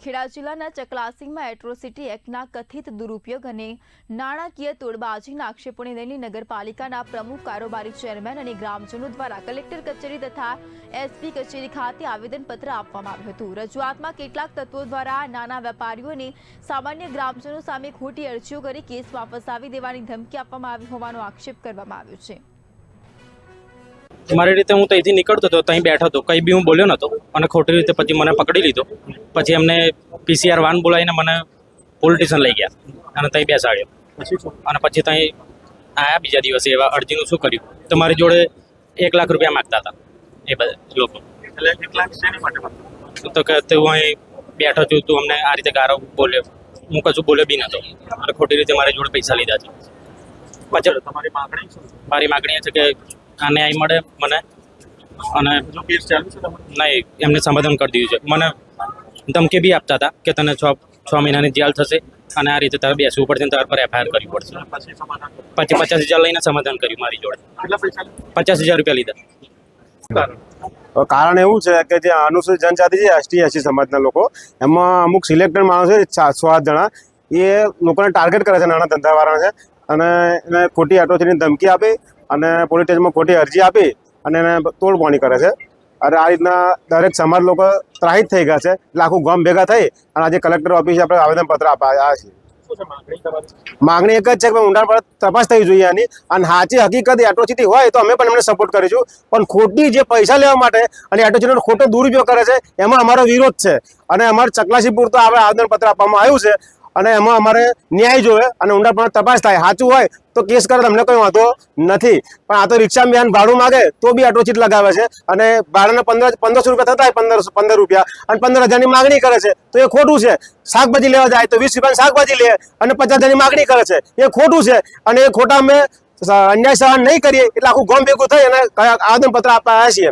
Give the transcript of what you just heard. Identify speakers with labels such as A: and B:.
A: ખેડા જિલ્લાના ચકલાસીમાં એટ્રોસિટી એક્ટના કથિત દુરુપયોગ અને નાણાકીય તોડબાજીના આક્ષેપોને લઈને નગરપાલિકાના પ્રમુખ કારોબારી ચેરમેન અને ગ્રામજનો દ્વારા કલેક્ટર કચેરી તથા એસપી કચેરી ખાતે આવેદનપત્ર આપવામાં આવ્યું હતું। રજૂઆતમાં કેટલાક તત્વો દ્વારા નાના વેપારીઓ અને સામાન્ય ગ્રામજનો સામે ખોટી અરજીઓ કરી કેસમાં ફસાવી દેવાની ધમકી આપવામાં આવી હોવાનો આક્ષેપ કરવામાં આવ્યો છે।
B: મારી રીતે હું ત્યાંથી નીકળતો હતો, ત્યાં બેઠો હતો, કંઈ બી હું બોલ્યો નહોતો અને ખોટી રીતે પછી મને પકડી લીધો। પછી એમને પીસીઆર વાન બોલાવીને મને પોલીસ સ્ટેશન લઈ ગયા અને ત્યાં બેસાડ્યો અને પછી ત્યાં આવ્યા બીજા દિવસે એવા અરજીનું શું કર્યું તો મારી જોડે 1 લાખ રૂપિયા માગતા હતા એ બધા લોકો। તો કે તું અહીં બેઠો છું, તું અમને આ રીતે ગારો બોલ્યો, હું કશું બોલ્યો બી નહોતો અને ખોટી રીતે મારી જોડે પૈસા લીધા છે। પછી મારી માગણી છે કે આ ન્યાય મળે મને અને નહીં એમને સમાધાન કરી દીધું છે। મને ધમકી બી આપતા હતા કે તને 6 મહિનાની જેલ થશે અને આ રીતે તારે બેસવું પડશે, તારા પર એફઆઈઆર કરવી પડશે। પછી 50,000 લઈને સમાધાન કર્યું મારી જોડે। 50,000 રૂપિયા લીધા।
C: કારણ એવું છે કે જે અનુસૂચિત જનજાતિ છે, એસટી એસસી સમાજના લોકો, એમાં અમુક સિલેક્ટેડ માણસો છે 6-8 જણા, એ લોકોને ટાર્ગેટ કરે છે, નાના ધંધાવાળા છે, અને એને ખોટી એટ્રોસિટીની ધમકી આપી અને પોલીસ સ્ટેશનમાં ખોટી અરજી આપી અને એને તોડપાણી કરે છે। અને આ રીતના દરેક સમાજ લોકો ત્રાહિત થઈ ગયા છે, એટલે આખું ગામ ભેગા થઈ અને આજે કલેક્ટર ઓફિસે આપણે આવેદનપત્ર આપ્યા છીએ। માગણી એક જ છે કે ઊંડાણ તપાસ થવી જોઈએ આની, અને સાચી હકીકત એટ્રોસિટી હોય તો અમે પણ એમને સપોર્ટ કરીશું, પણ ખોટી જે પૈસા લેવા માટે અને એટ્રોસિટીનો ખોટો દુરુપયોગ કરે છે એમાં અમારો વિરોધ છે। અને અમારે ચકલાસી પૂરતું આપણે આવેદનપત્ર આપવામાં આવ્યું છે અને એમાં અમારે ન્યાય જોવે અને ઊંડાણપૂર્વક તપાસ થાય। સાચું હોય તો કેસ કરે, અમને કોઈ વાંધો નથી, પણ આ તો રિક્ષામાં બેન ભાડું માગે તો બી એટ્રોસિટી લગાવે છે અને ભાડાના 1500 રૂપિયા થતા હોય 15 રૂપિયા અને 15,000ની માગણી કરે છે, તો એ ખોટું છે। શાકભાજી લેવા જાય તો 20 રૂપિયાની શાકભાજી લે અને 50,000ની માગણી કરે છે, એ ખોટું છે। અને એ ખોટા અમે અન્યાય સહન નહીં કરીએ એટલે આખું ગામ ભેગું થઈ અને આવેદનપત્ર આપવા આવ્યા છીએ।